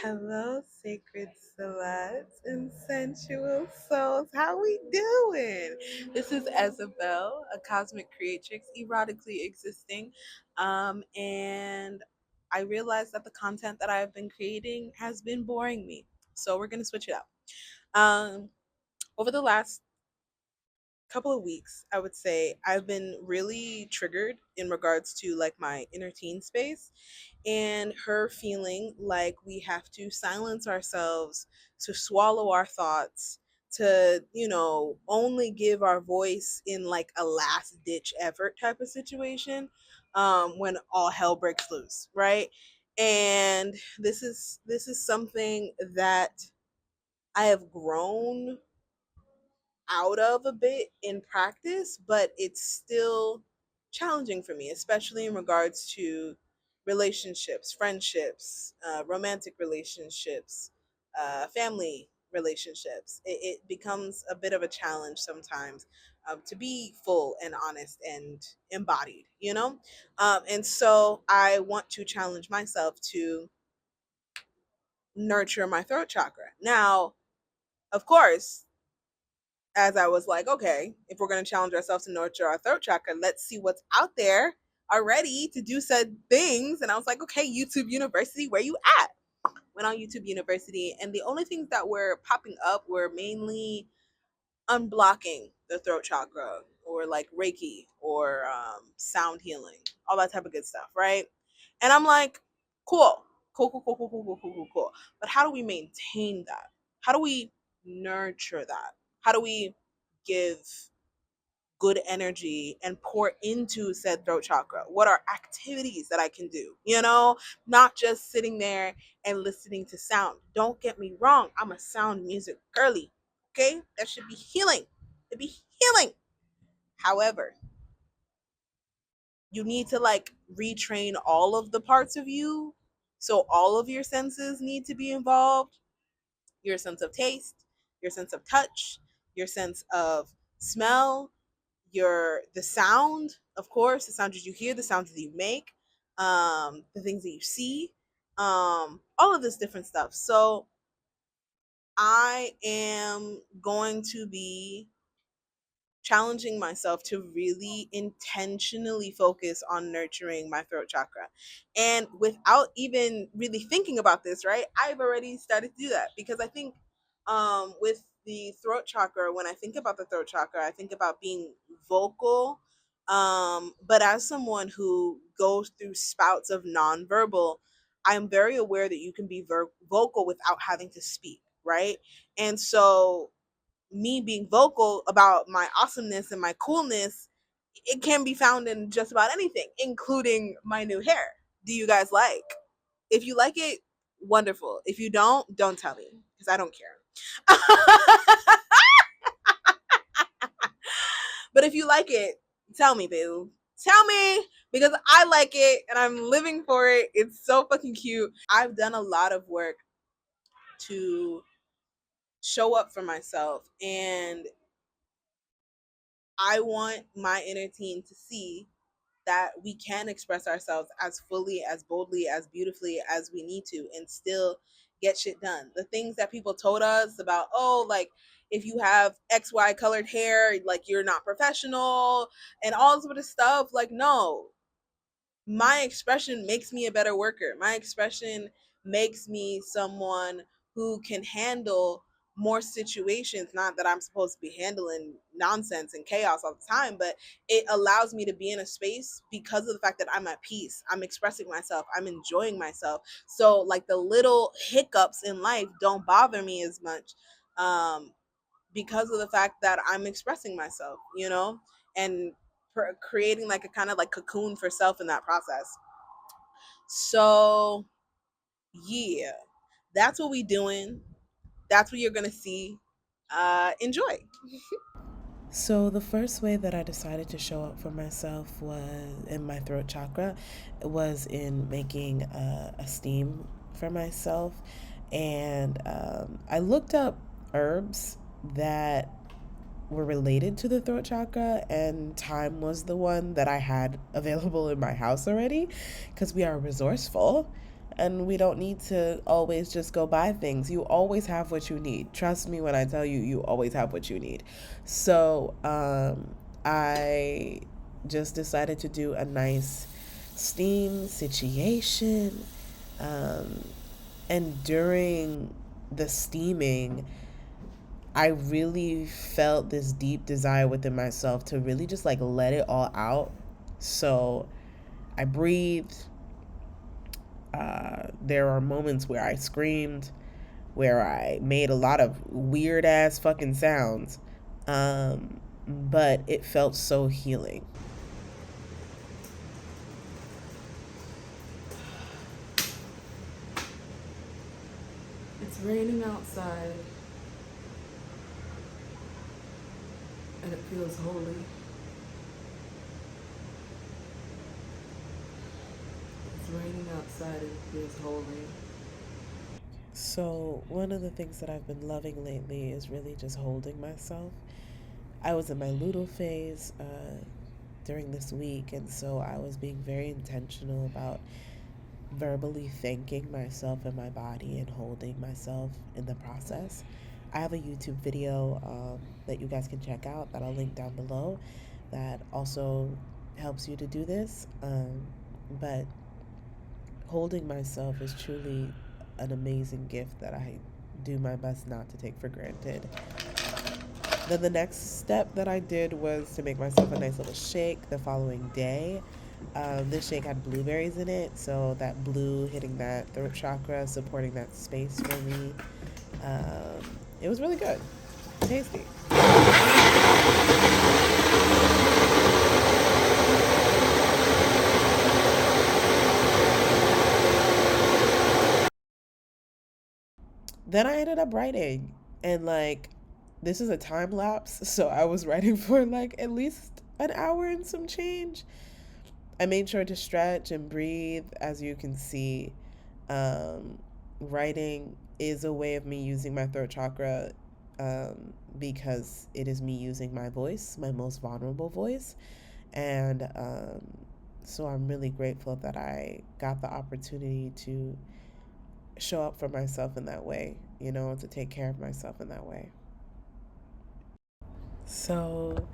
Hello, sacred sluts and sensual souls. How we doing? This is Isabel, a cosmic creatrix, erotically existing. And I realized that the content that I've been creating has been boring me. So we're gonna switch it up. Um, Over the last couple of weeks, I would say I've been really triggered in regards to like my inner teen space and her feeling like we have to silence ourselves, to swallow our thoughts, to, only give our voice in like a last ditch effort type of situation when all hell breaks loose, right? And this is something that I have grown out of a bit in practice, but it's still challenging for me, especially in regards to relationships, friendships, romantic relationships, family relationships. It becomes a bit of a challenge sometimes to be full and honest and embodied, you know? And so I want to challenge myself to nurture my throat chakra. Now, of course, as I was like, okay, if we're going to challenge ourselves to nurture our throat chakra, let's see what's out there already to do said things. And I was like, okay, YouTube University, where you at? Went on YouTube University, and the only things that were popping up were mainly unblocking the throat chakra or like Reiki or sound healing, all that type of good stuff, right? And I'm like, cool, cool, cool, cool, cool, cool, cool, cool, cool, cool. But how do we maintain that? How do we nurture that? How do we give good energy and pour into said throat chakra? What are activities that I can do? Not just sitting there and listening to sound. Don't get me wrong, I'm a sound music girly. Okay? That should be healing. It'd be healing. However, you need to like retrain all of the parts of you. So all of your senses need to be involved. Your sense of taste, your sense of touch, your sense of smell, the sound, of course, the sounds that you hear, the sounds that you make, the things that you see, all of this different stuff. So I am going to be challenging myself to really intentionally focus on nurturing my throat chakra. And without even really thinking about this, right? I've already started to do that because I think with the throat chakra, when I think about the throat chakra, I think about being vocal. But as someone who goes through spouts of nonverbal, I'm very aware that you can be vocal without having to speak, right? And so me being vocal about my awesomeness and my coolness, it can be found in just about anything, including my new hair. Do you guys like? If you like it, wonderful. If you don't tell me because I don't care. But if you like it, tell me, boo. Tell me because I like it and I'm living for it. It's so fucking cute. I've done a lot of work to show up for myself, and I want my inner teen to see that we can express ourselves as fully, as boldly, as beautifully as we need to and still get shit done. The things that people told us about, oh, like if you have XY colored hair, like you're not professional and all this sort of stuff, like, no, my expression makes me a better worker. My expression makes me someone who can handle more situations. Not that I'm supposed to be handling nonsense and chaos all the time, but it allows me to be in a space because of the fact that I'm at peace. I'm expressing myself. I'm enjoying myself. So, like, the little hiccups in life don't bother me as much because of the fact that I'm expressing myself, and creating like a kind of like cocoon for self in that process. So yeah, that's what we doing. That's what you're gonna see. Enjoy. So the first way that I decided to show up for myself was in my throat chakra, was in making a steam for myself, and I looked up herbs that were related to the throat chakra, and thyme was the one that I had available in my house already, because we are resourceful. and we don't need to always just go buy things. You always have what you need. Trust me when I tell you, you always have what you need. So I just decided to do a nice steam situation. Um, and during the steaming, I really felt this deep desire within myself to really just like let it all out. So I breathed. There are moments where I screamed, where I made a lot of weird ass fucking sounds. But it felt so healing. It's raining outside and it feels holy. It's raining outside and it feels holy. So, one of the things that I've been loving lately is really just holding myself. I was in my Ludo phase during this week, and so I was being very intentional about verbally thanking myself and my body and holding myself in the process. I have a YouTube video that you guys can check out that I'll link down below that also helps you to do this. But holding myself is truly an amazing gift that I do my best not to take for granted. Then the next step that I did was to make myself a nice little shake the following day. This shake had blueberries in it, so that blue hitting that throat chakra, supporting that space for me. It was really good, tasty. Then I ended up writing, and like, this is a time lapse, so I was writing for like at least an hour and some change. I made sure to stretch and breathe. As you can see, um, writing is a way of me using my throat chakra, because it is me using my voice, my most vulnerable voice. And so I'm really grateful that I got the opportunity to show up for myself in that way, to take care of myself in that way. So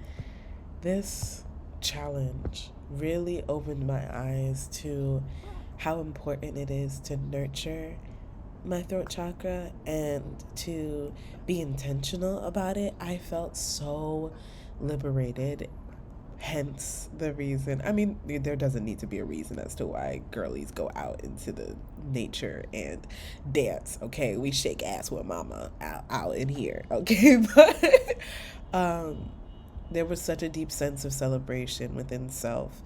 this challenge really opened my eyes to how important it is to nurture my throat chakra and to be intentional about it. I felt so liberated. Hence the reason. I mean, there doesn't need to be a reason as to why girlies go out into the nature and dance. Okay, we shake ass with mama out in here. Okay, but um, there was such a deep sense of celebration within self,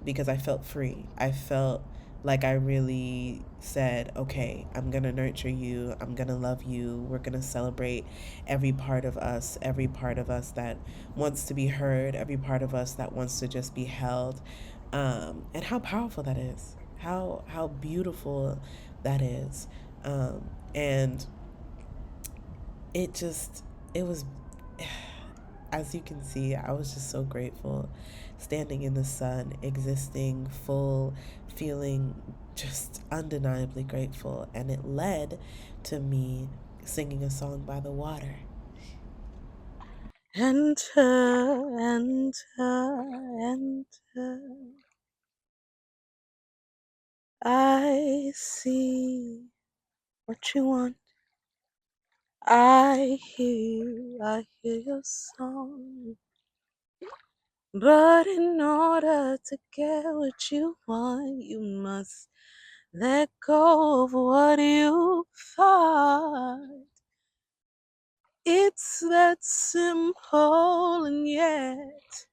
because I felt free. I felt like I really said, okay, I'm going to nurture you. I'm going to love you. We're going to celebrate every part of us that wants to be heard, every part of us that wants to just be held. And how powerful that is, how beautiful that is. And it just, it was, as you can see, I was just so grateful standing in the sun, existing full, feeling just undeniably grateful. And it led to me singing a song by the water. Enter, enter, enter. I see what you want. I hear your song. But in order to get what you want, you must let go of what you thought. It's that simple, and yet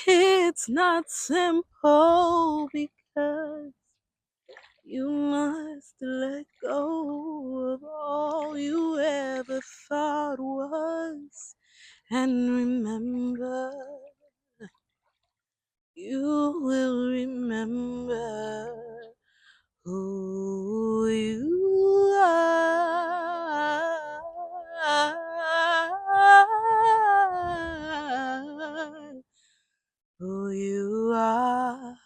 it's not simple because you must let go of all you ever thought was. And remember, you will remember who you are, who you are.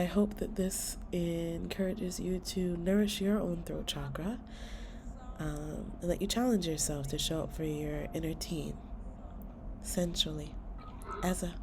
I hope that this encourages you to nourish your own throat chakra, and that you challenge yourself to show up for your inner teen sensually as a